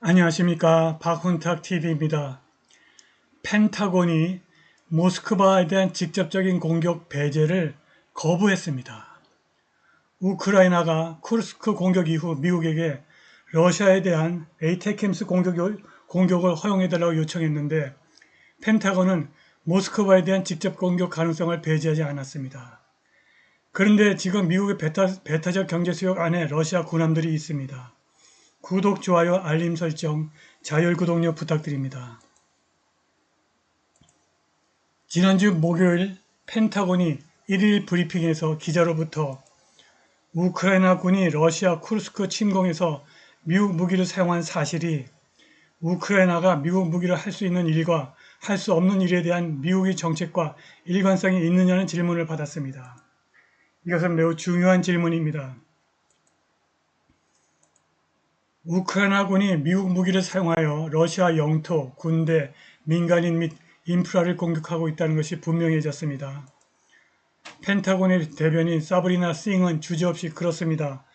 안녕하십니까. 박훈탁TV입니다. 펜타곤이 모스크바에 대한 직접적인 공격 배제를 거부했습니다. 우크라이나가 쿠르스크 공격 이후 미국에게 러시아에 대한 에이테캠스 공격을 허용해달라고 요청했는데 펜타곤은 모스크바에 대한 직접 공격 가능성을 배제하지 않았습니다. 그런데 지금 미국의 배타적 경제 수역 안에 러시아 군함들이 있습니다. 구독, 좋아요, 알림 설정, 자율 구독료 부탁드립니다. 지난주 목요일 펜타곤이 1일 브리핑에서 기자로부터 우크라이나군이 러시아 쿠르스크 침공에서 미국 무기를 사용한 사실이 우크라이나가 미국 무기를 할 수 있는 일과 할 수 없는 일에 대한 미국의 정책과 일관성이 있느냐는 질문을 받았습니다. 이것은 매우 중요한 질문입니다. 우크라이나군이 미국 무기를 사용하여 러시아 영토, 군대, 민간인 및 인프라를 공격하고 있다는 것이 분명해졌습니다. 펜타곤의 대변인 사브리나 싱은 주저없이 그렇습니다.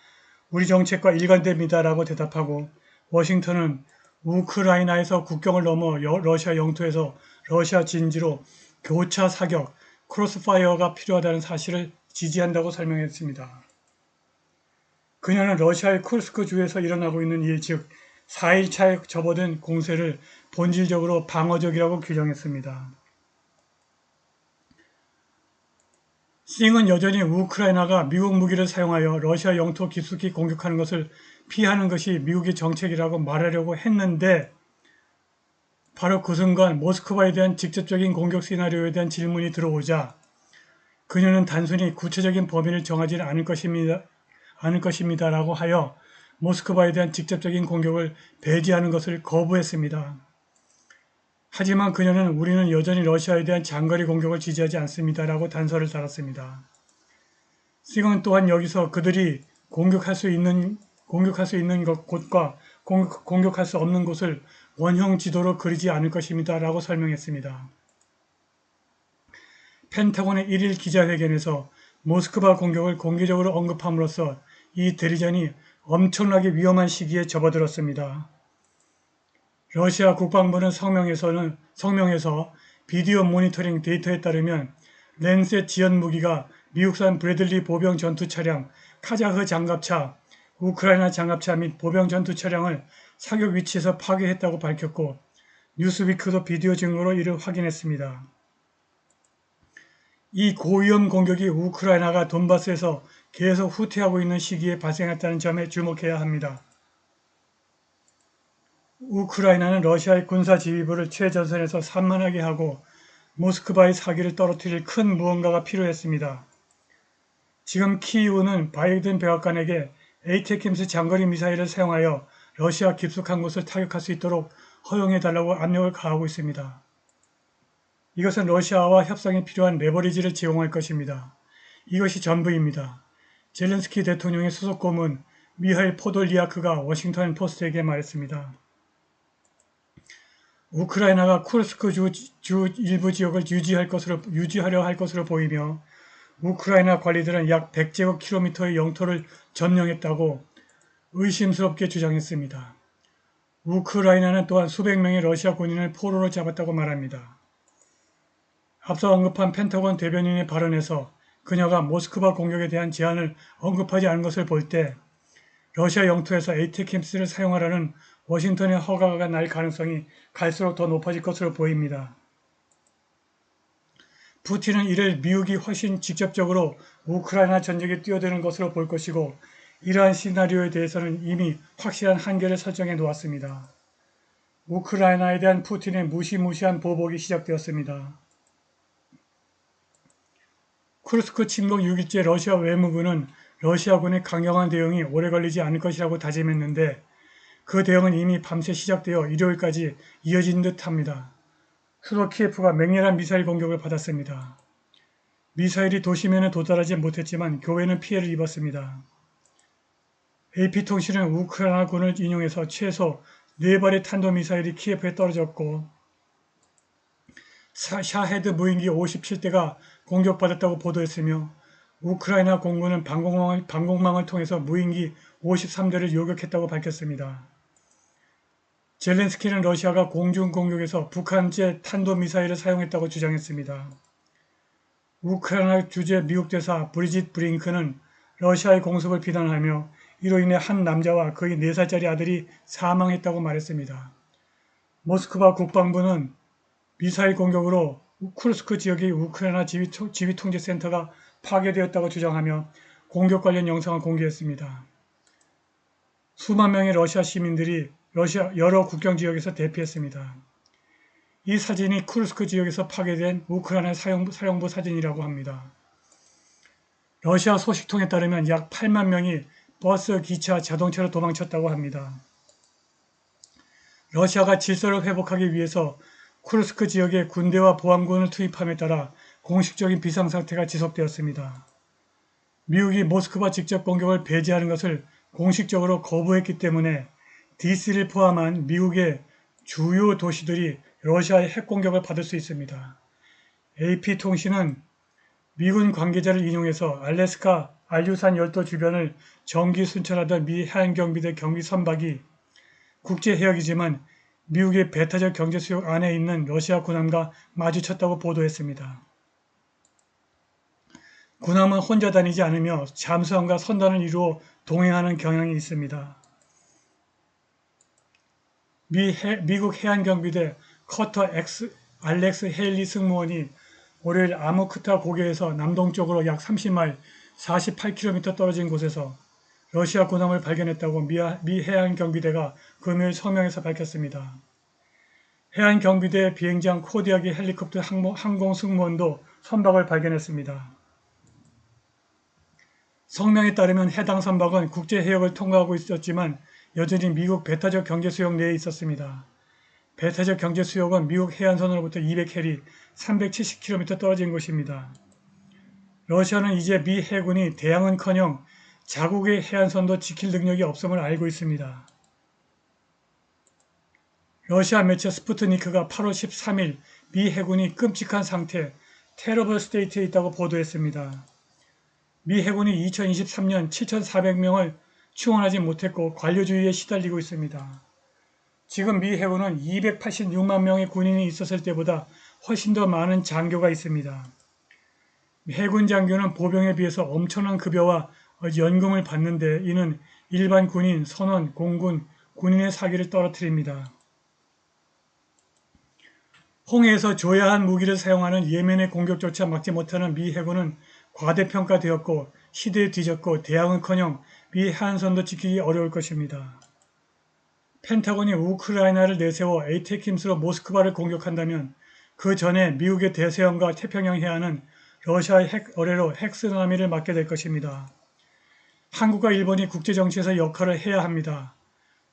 우리 정책과 일관됩니다. 라고 대답하고 워싱턴은 우크라이나에서 국경을 넘어 러시아 영토에서 러시아 진지로 교차 사격, 크로스파이어가 필요하다는 사실을 지지한다고 설명했습니다. 그녀는 러시아의 쿠르스크 주에서 일어나고 있는 일, 즉 4일차에 접어든 공세를 본질적으로 방어적이라고 규정했습니다. 싱은 여전히 우크라이나가 미국 무기를 사용하여 러시아 영토 깊숙이 공격하는 것을 피하는 것이 미국의 정책이라고 말하려고 했는데 바로 그 순간 모스크바에 대한 직접적인 공격 시나리오에 대한 질문이 들어오자 그녀는 단순히 구체적인 범위를 정하지는 않을 것입니다라고 하여 모스크바에 대한 직접적인 공격을 배제하는 것을 거부했습니다. 하지만 그녀는 우리는 여전히 러시아에 대한 장거리 공격을 지지하지 않습니다라고 단서를 달았습니다. 싱은 또한 여기서 그들이 공격할 수 있는 곳과 공격할 수 없는 곳을 원형 지도로 그리지 않을 것입니다라고 설명했습니다. 펜타곤의 1일 기자회견에서 모스크바 공격을 공개적으로 언급함으로써 이 대리전이 엄청나게 위험한 시기에 접어들었습니다. 러시아 국방부는 성명에서 비디오 모니터링 데이터에 따르면 랜셋 지연 무기가 미국산 브래들리 보병 전투 차량, 카자흐 장갑차, 우크라이나 장갑차 및 보병 전투 차량을 사격 위치에서 파괴했다고 밝혔고 뉴스위크도 비디오 증거로 이를 확인했습니다. 이 고위험 공격이 우크라이나가 돈바스에서 계속 후퇴하고 있는 시기에 발생했다는 점에 주목해야 합니다. 우크라이나는 러시아의 군사 지휘부를 최전선에서 산만하게 하고 모스크바의 사기를 떨어뜨릴 큰 무언가가 필요했습니다. 지금 키이우는 바이든 백악관에게 에이테킴스 장거리 미사일을 사용하여 러시아 깊숙한 곳을 타격할 수 있도록 허용해달라고 압력을 가하고 있습니다. 이것은 러시아와 협상이 필요한 레버리지를 제공할 것입니다. 이것이 전부입니다. 젤렌스키 대통령의 수석 고문 미하일 포돌리아크가 워싱턴 포스트에게 말했습니다. 우크라이나가 쿠르스크 주 일부 지역을 유지하려 할 것으로 보이며 우크라이나 관리들은 약 100제곱킬로미터의 영토를 점령했다고 의심스럽게 주장했습니다. 우크라이나는 또한 수백 명의 러시아 군인을 포로로 잡았다고 말합니다. 앞서 언급한 펜타곤 대변인의 발언에서 그녀가 모스크바 공격에 대한 제안을 언급하지 않은 것을 볼 때 러시아 영토에서 에이테캠스를 사용하라는 워싱턴의 허가가 날 가능성이 갈수록 더 높아질 것으로 보입니다. 푸틴은 이를 미국이 훨씬 직접적으로 우크라이나 전쟁에 뛰어드는 것으로 볼 것이고 이러한 시나리오에 대해서는 이미 확실한 한계를 설정해 놓았습니다. 우크라이나에 대한 푸틴의 무시무시한 보복이 시작되었습니다. 쿠르스크 침공 6일째 러시아 외무부는 러시아군의 강경한 대응이 오래 걸리지 않을 것이라고 다짐했는데 그 대응은 이미 밤새 시작되어 일요일까지 이어진 듯합니다. 수도 키예프가 맹렬한 미사일 공격을 받았습니다. 미사일이 도심에는 도달하지 못했지만 교외는 피해를 입었습니다. AP통신은 우크라이나군을 인용해서 최소 4발의 탄도미사일이 키예프에 떨어졌고 샤헤드 무인기 57대가 공격받았다고 보도했으며 우크라이나 공군은 방공망을 통해서 무인기 53대를 요격했다고 밝혔습니다. 젤렌스키는 러시아가 공중 공격에서 북한제 탄도미사일을 사용했다고 주장했습니다. 우크라이나 주재 미국 대사 브리짓 브링크는 러시아의 공습을 비난하며 이로 인해 한 남자와 그의 4살짜리 아들이 사망했다고 말했습니다. 모스크바 국방부는 미사일 공격으로 쿠르스크 지역의 우크라이나 지휘통제센터가 파괴되었다고 주장하며 공격 관련 영상을 공개했습니다. 수만 명의 러시아 시민들이 러시아 여러 국경 지역에서 대피했습니다. 이 사진이 쿠르스크 지역에서 파괴된 우크라이나 사령부 사진이라고 합니다. 러시아 소식통에 따르면 약 8만 명이 버스, 기차, 자동차로 도망쳤다고 합니다. 러시아가 질서를 회복하기 위해서 쿠르스크 지역에 군대와 보안군을 투입함에 따라 공식적인 비상상태가 지속되었습니다. 미국이 모스크바 직접 공격을 배제하는 것을 공식적으로 거부했기 때문에 DC를 포함한 미국의 주요 도시들이 러시아의 핵공격을 받을 수 있습니다. AP통신은 미군 관계자를 인용해서 알래스카 알류산 열도 주변을 정기 순찰하던 미 해안경비대 경비 선박이 국제해역이지만 미국의 배타적 경제수역 안에 있는 러시아 군함과 마주쳤다고 보도했습니다. 군함은 혼자 다니지 않으며 잠수함과 선단을 이루어 동행하는 경향이 있습니다. 미국 해안경비대 커터 알렉스 헤일리 승무원이 월요일 아무크타 고개에서 남동쪽으로 약 30마일 48km 떨어진 곳에서 러시아 군함을 발견했다고 미 해안경비대가 금요일 성명에서 밝혔습니다. 해안경비대 비행장 코디아기 헬리콥터 항공 승무원도 선박을 발견했습니다. 성명에 따르면 해당 선박은 국제해역을 통과하고 있었지만 여전히 미국 배타적 경제수역 내에 있었습니다. 배타적 경제수역은 미국 해안선으로부터 200해리 370km 떨어진 곳입니다. 러시아는 이제 미 해군이 대양은커녕 자국의 해안선도 지킬 능력이 없음을 알고 있습니다. 러시아 매체 스푸트니크가 8월 13일 미 해군이 끔찍한 상태, 테러블 스테이트에 있다고 보도했습니다. 미 해군이 2023년 7,400명을 충원하지 못했고 관료주의에 시달리고 있습니다. 지금 미 해군은 286만 명의 군인이 있었을 때보다 훨씬 더 많은 장교가 있습니다. 해군 장교는 보병에 비해서 엄청난 급여와 연금을 받는데 이는 일반 군인, 선원, 공군, 군인의 사기를 떨어뜨립니다. 홍해에서 조야한 무기를 사용하는 예멘의 공격조차 막지 못하는 미 해군은 과대평가되었고 시대에 뒤졌고 대항은커녕 미 해안선도 지키기 어려울 것입니다. 펜타곤이 우크라이나를 내세워 에이테킴스로 모스크바를 공격한다면 그 전에 미국의 대서양과 태평양 해안은 러시아의 핵 어뢰로 핵쓰나미를 맞게 될 것입니다. 한국과 일본이 국제정치에서 역할을 해야 합니다.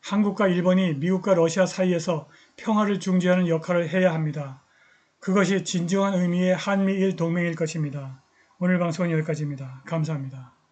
한국과 일본이 미국과 러시아 사이에서 평화를 중재하는 역할을 해야 합니다. 그것이 진정한 의미의 한미일 동맹일 것입니다. 오늘 방송은 여기까지입니다. 감사합니다.